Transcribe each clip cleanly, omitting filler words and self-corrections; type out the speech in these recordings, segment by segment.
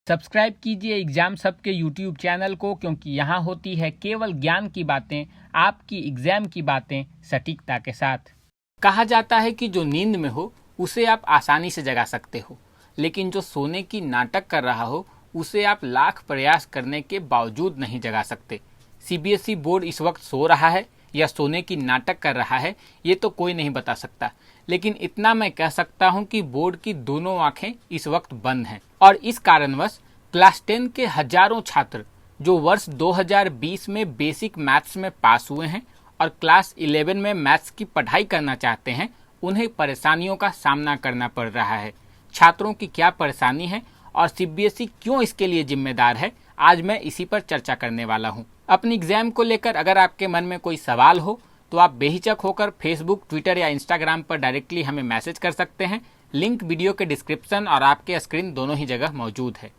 Subscribe कीजिए exam सब के यूट्यूब चैनल को, क्योंकि यहाँ होती है केवल ज्ञान की बातें, आपकी एग्जाम की बातें सटीकता के साथ। कहा जाता है कि जो नींद में हो उसे आप आसानी से जगा सकते हो, लेकिन जो सोने की नाटक कर रहा हो उसे आप लाख प्रयास करने के बावजूद नहीं जगा सकते। सीबीएसई बोर्ड इस वक्त सो रहा है या सोने की नाटक कर रहा है, ये तो कोई नहीं बता सकता, लेकिन इतना मैं कह सकता हूं कि बोर्ड की दोनों आंखें इस वक्त बंद हैं। और इस कारणवश क्लास 10 के हजारों छात्र जो वर्ष 2020 में बेसिक मैथ्स में पास हुए हैं और क्लास 11 में मैथ्स की पढ़ाई करना चाहते हैं, उन्हें परेशानियों का सामना करना पड़ रहा है। छात्रों की क्या परेशानी है और सीबीएसई क्यों इसके लिए जिम्मेदार है, आज मैं इसी पर चर्चा करने वाला हूं। अपनी एग्जाम को लेकर अगर आपके मन में कोई सवाल हो तो आप बेहिचक होकर फेसबुक, ट्विटर या इंस्टाग्राम पर डायरेक्टली हमें मैसेज कर सकते हैं। लिंक वीडियो के डिस्क्रिप्शन और आपके स्क्रीन दोनों ही जगह मौजूद है।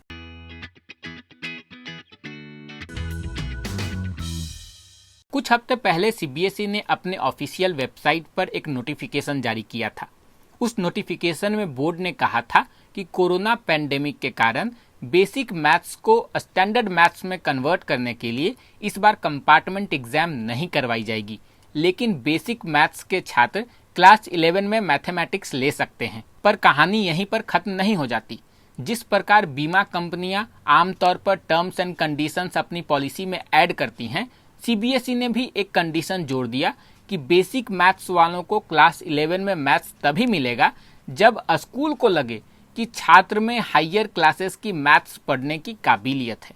कुछ हफ्ते पहले सीबीएसई ने अपने ऑफिशियल वेबसाइट पर एक नोटिफिकेशन जारी किया था। उस नोटिफिकेशन में बोर्ड ने कहा था कि कोरोना पैंडेमिक के कारण बेसिक मैथ्स को स्टैंडर्ड मैथ्स में कन्वर्ट करने के लिए इस बार कंपार्टमेंट एग्जाम नहीं करवाई जाएगी, लेकिन बेसिक मैथ्स के छात्र क्लास 11 में मैथमेटिक्स ले सकते हैं। पर कहानी यहीं पर खत्म नहीं हो जाती। जिस प्रकार बीमा कंपनियां आमतौर पर टर्म्स एंड कंडीशंस अपनी पॉलिसी में ऐड करती हैं, सीबीएसई ने भी एक कंडीशन जोड़ दिया कि बेसिक मैथ्स वालों को क्लास 11 में मैथ्स तभी मिलेगा जब स्कूल को लगे कि छात्र में हायर क्लासेस की मैथ्स पढ़ने की काबिलियत है।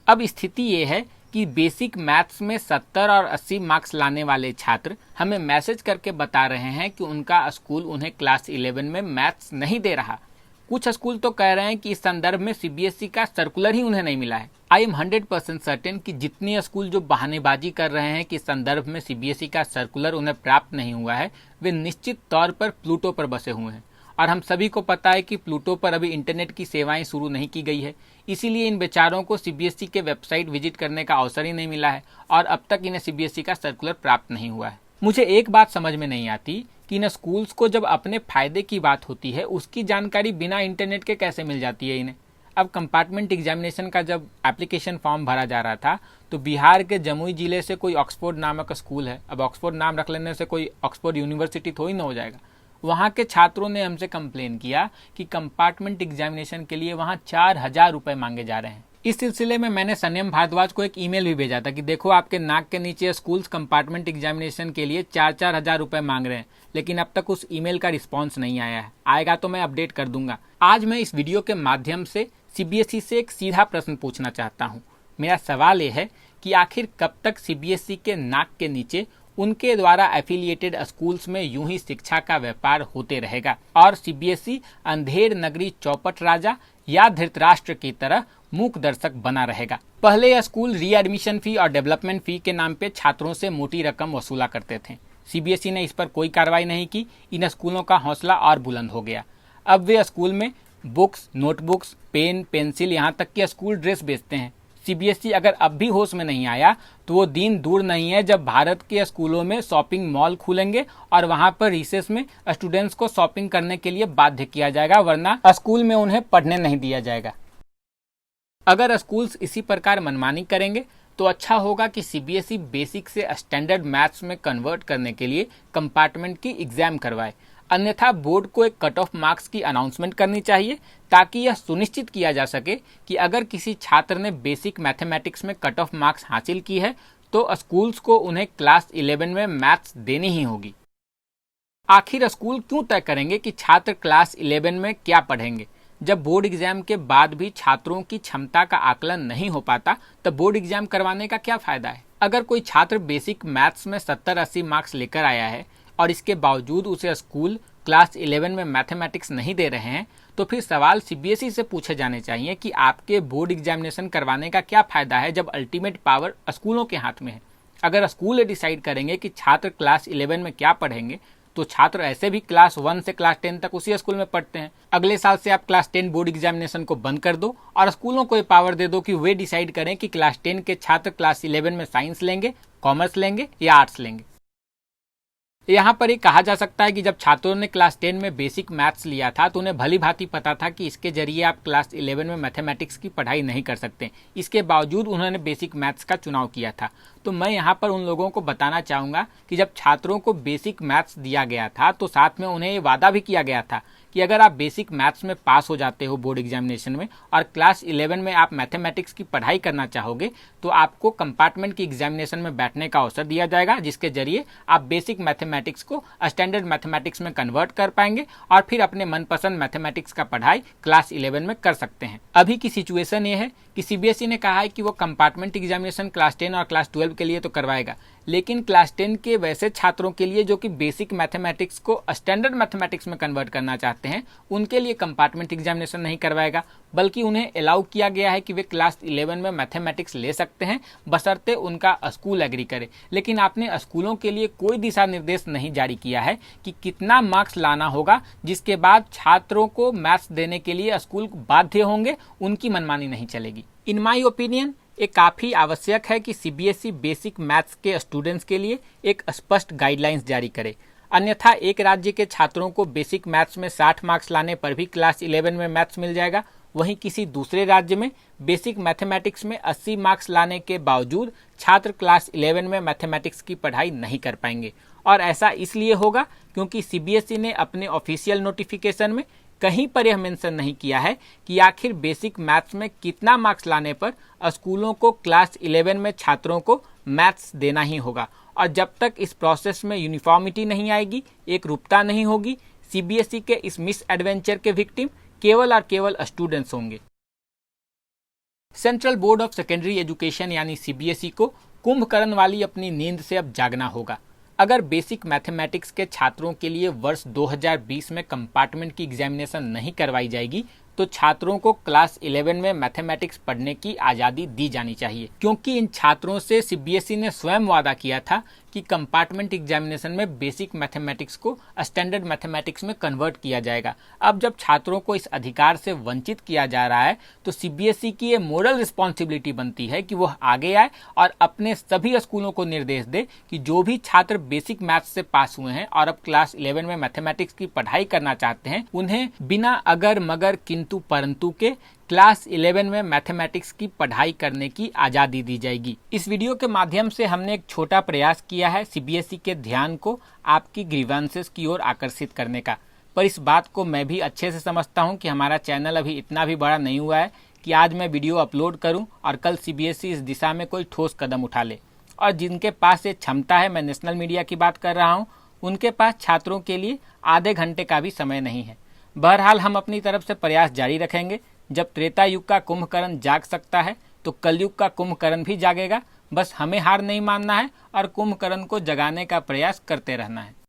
अब स्थिति ये है कि बेसिक मैथ्स में 70 और 80 मार्क्स लाने वाले छात्र हमें मैसेज करके बता रहे हैं कि उनका स्कूल उन्हें क्लास 11 में मैथ्स नहीं दे रहा। कुछ स्कूल तो कह रहे हैं कि इस संदर्भ में सीबीएसई का सर्कुलर ही उन्हें नहीं मिला है। आई एम 100% सर्टेन कि जितने स्कूल जो बहानेबाजी कर रहे हैं कि इस संदर्भ में सीबीएसई का सर्कुलर उन्हें प्राप्त नहीं हुआ है, वे निश्चित तौर पर प्लूटो पर बसे हुए हैं। और हम सभी को पता है कि प्लूटो पर अभी इंटरनेट की सेवाएं शुरू नहीं की गई है, इसीलिए इन बेचारों को सीबीएसई के वेबसाइट विजिट करने का अवसर ही नहीं मिला है और अब तक इन्हें सीबीएसई का सर्कुलर प्राप्त नहीं हुआ है। मुझे एक बात समझ में नहीं आती कि इन स्कूल्स को जब अपने फायदे की बात होती है, उसकी जानकारी बिना इंटरनेट के कैसे मिल जाती है इन्हें। अब कंपार्टमेंट एग्जामिनेशन का जब एप्लीकेशन फॉर्म भरा जा रहा था तो बिहार के जमुई जिले से कोई ऑक्सफोर्ड नामक स्कूल है, अब ऑक्सफोर्ड नाम रख लेने से कोई ऑक्सफोर्ड यूनिवर्सिटी थोड़ी ना हो जाएगा। वहाँ के छात्रों ने हमसे कंप्लेन किया कि कंपार्टमेंट एग्जामिनेशन के लिए वहाँ 4000 रुपए मांगे जा रहे हैं। इस सिलसिले में मैंने संयम भारद्वाज को एक ईमेल भी भेजा था कि देखो, आपके नाक के नीचे स्कूल्स कंपार्टमेंट एग्जामिनेशन के लिए 4-4 हजार रुपए मांग रहे हैं, लेकिन अब तक उस ईमेल का रिस्पॉन्स नहीं आया है। आएगा तो मैं अपडेट कर दूंगा। आज मैं इस वीडियो के माध्यम से सीबीएसई से एक सीधा प्रश्न पूछना चाहता हूँ। मेरा सवाल यह है कि आखिर कब तक सीबीएसई के नाक के नीचे उनके द्वारा एफिलिएटेड स्कूल्स में यूं ही शिक्षा का व्यापार होते रहेगा और सीबीएसई अंधेर नगरी चौपट राजा या धृतराष्ट्र की तरह मूक दर्शक बना रहेगा। पहले यह स्कूल रीएडमिशन फी और डेवलपमेंट फी के नाम पे छात्रों से मोटी रकम वसूला करते थे। सीबीएसई ने इस पर कोई कार्रवाई नहीं की। इन स्कूलों का हौसला और बुलंद हो गया। अब वे स्कूल में बुक्स, नोटबुक्स, पेन, पेंसिल, यहाँ तक कि स्कूल ड्रेस बेचते हैं। सीबीएसई अगर अब भी होश में नहीं आया तो वो दिन दूर नहीं है जब भारत के स्कूलों में शॉपिंग मॉल खुलेंगे और वहां पर रिसेस में स्टूडेंट्स को शॉपिंग करने के लिए बाध्य किया जाएगा, वरना स्कूल में उन्हें पढ़ने नहीं दिया जाएगा। अगर स्कूल्स इसी प्रकार मनमानी करेंगे तो अच्छा होगा कि सीबीएसई बेसिक से स्टैंडर्ड मैथ्स में कन्वर्ट करने के लिए कंपार्टमेंट की एग्जाम करवाए। अन्यथा बोर्ड को एक कट ऑफ मार्क्स की अनाउंसमेंट करनी चाहिए ताकि यह सुनिश्चित किया जा सके कि अगर किसी छात्र ने बेसिक मैथमेटिक्स में कट ऑफ मार्क्स हासिल की है तो स्कूल्स को उन्हें क्लास 11 में मैथ्स देनी ही होगी। आखिर स्कूल क्यों तय करेंगे कि छात्र क्लास 11 में क्या पढ़ेंगे? जब बोर्ड एग्जाम के बाद भी छात्रों की क्षमता का आकलन नहीं हो पाता तब बोर्ड एग्जाम करवाने का क्या फायदा है? अगर कोई छात्र बेसिक मैथ्स में 70-80 मार्क्स लेकर आया है और इसके बावजूद उसे स्कूल क्लास 11 में मैथमेटिक्स नहीं दे रहे हैं, तो फिर सवाल सीबीएसई से पूछे जाने चाहिए कि आपके बोर्ड एग्जामिनेशन करवाने का क्या फायदा है जब अल्टीमेट पावर स्कूलों के हाथ में है। अगर स्कूल डिसाइड करेंगे कि छात्र क्लास 11 में क्या पढ़ेंगे तो छात्र ऐसे भी क्लास 1 से क्लास 10 तक उसी स्कूल में पढ़ते हैं। अगले साल से आप क्लास 10 बोर्ड एग्जामिनेशन को बंद कर दो और स्कूलों को ये पावर दे दो कि वे डिसाइड करें कि क्लास 10 के छात्र क्लास 11 में साइंस लेंगे, कॉमर्स लेंगे या आर्ट्स लेंगे। यहाँ पर ये कहा जा सकता है कि जब छात्रों ने क्लास 10 में बेसिक मैथ्स लिया था तो उन्हें भली भांति पता था कि इसके जरिए आप क्लास 11 में मैथमेटिक्स की पढ़ाई नहीं कर सकते। इसके बावजूद उन्होंने बेसिक मैथ्स का चुनाव किया था। तो मैं यहाँ पर उन लोगों को बताना चाहूँगा कि जब छात्रों को बेसिक मैथ्स दिया गया था तो साथ में उन्हें ये वादा भी किया गया था कि अगर आप बेसिक मैथ्स में पास हो जाते हो बोर्ड एग्जामिनेशन में और क्लास 11 में आप मैथमेटिक्स की पढ़ाई करना चाहोगे तो आपको कंपार्टमेंट की एग्जामिनेशन में बैठने का अवसर दिया जाएगा, जिसके जरिए आप बेसिक मैथमेटिक्स को स्टैंडर्ड मैथमेटिक्स में कन्वर्ट कर पाएंगे और फिर अपने मनपसंद मैथमेटिक्स का पढ़ाई क्लास 11 में कर सकते हैं। अभी की सिचुएशन ये है कि सीबीएसई ने कहा है कि वो कंपार्टमेंट एग्जामिनेशन क्लास 10 और क्लास 12 के लिए तो करवाएगा, लेकिन क्लास 10 के वैसे छात्रों के लिए जो कि बेसिक मैथमेटिक्स को स्टैंडर्ड मैथमेटिक्स में कन्वर्ट करना चाहते हैं उनके लिए कंपार्टमेंट एग्जामिनेशन नहीं करवाएगा, बल्कि उन्हें अलाउ किया गया है कि वे क्लास 11 में मैथमेटिक्स ले सकते हैं बशर्ते उनका स्कूल एग्री करे। लेकिन आपने स्कूलों के लिए कोई दिशा निर्देश नहीं जारी किया है कि कितना मार्क्स लाना होगा जिसके बाद छात्रों को मैथ्स देने के लिए स्कूल बाध्य होंगे, उनकी मनमानी नहीं चलेगी। इन माई ओपिनियन ये काफ़ी आवश्यक है कि सीबीएसई बेसिक मैथ्स के स्टूडेंट्स के लिए एक स्पष्ट गाइडलाइंस जारी करे, अन्यथा एक राज्य के छात्रों को बेसिक मैथ्स में 60 मार्क्स लाने पर भी क्लास 11 में मैथ्स मिल जाएगा, वहीं किसी दूसरे राज्य में बेसिक मैथमेटिक्स में 80 मार्क्स लाने के बावजूद छात्र क्लास 11 में मैथमेटिक्स की पढ़ाई नहीं कर पाएंगे। और ऐसा इसलिए होगा क्योंकि सीबीएसई ने अपने ऑफिशियल नोटिफिकेशन में कहीं पर यह मेंशन नहीं किया है कि आखिर बेसिक मैथ्स में कितना मार्क्स लाने पर स्कूलों को क्लास 11 में छात्रों को मैथ्स देना ही होगा। और जब तक इस प्रोसेस में यूनिफॉर्मिटी नहीं आएगी, एक रूपता नहीं होगी, सीबीएसई के इस मिस एडवेंचर के विक्टिम केवल और केवल स्टूडेंट्स होंगे। Central board of secondary education यानी सीबीएसई को कुंभकर्ण वाली अपनी नींद से अब जागना होगा। अगर बेसिक मैथमेटिक्स के छात्रों के लिए वर्ष 2020 में कंपार्टमेंट की एग्जामिनेशन नहीं करवाई जाएगी तो छात्रों को क्लास 11 में मैथमेटिक्स पढ़ने की आज़ादी दी जानी चाहिए, क्योंकि इन छात्रों से सीबीएसई ने स्वयं वादा किया था कि कंपार्टमेंट एग्जामिनेशन में बेसिक मैथमेटिक्स को स्टैंडर्ड मैथमेटिक्स में कन्वर्ट किया जाएगा। अब जब छात्रों को इस अधिकार से वंचित किया जा रहा है तो सीबीएसई की ये मोरल रिस्पॉन्सिबिलिटी बनती है कि वह आगे आए और अपने सभी स्कूलों को निर्देश दे कि जो भी छात्र बेसिक मैथ्स से पास हुए हैं और अब क्लास 11 में मैथमेटिक्स की पढ़ाई करना चाहते हैं उन्हें बिना अगर मगर किंतु परंतु के क्लास 11 में मैथमेटिक्स की पढ़ाई करने की आज़ादी दी जाएगी। इस वीडियो के माध्यम से हमने एक छोटा प्रयास किया है सीबीएसई के ध्यान को आपकी ग्रीवेंसेस की ओर आकर्षित करने का, पर इस बात को मैं भी अच्छे से समझता हूं कि हमारा चैनल अभी इतना भी बड़ा नहीं हुआ है कि आज मैं वीडियो अपलोड करूं और कल सीबीएसई इस दिशा में कोई ठोस कदम उठा ले। और जिनके पास ये क्षमता है, मैं नेशनल मीडिया की बात कर रहा हूँ, उनके पास छात्रों के लिए आधे घंटे का भी समय नहीं है। बहरहाल हम अपनी तरफ से प्रयास जारी रखेंगे। जब त्रेता युग का कुंभकर्ण जाग सकता है तो कलयुग का कुंभकर्ण भी जागेगा। बस हमें हार नहीं मानना है और कुंभकर्ण को जगाने का प्रयास करते रहना है।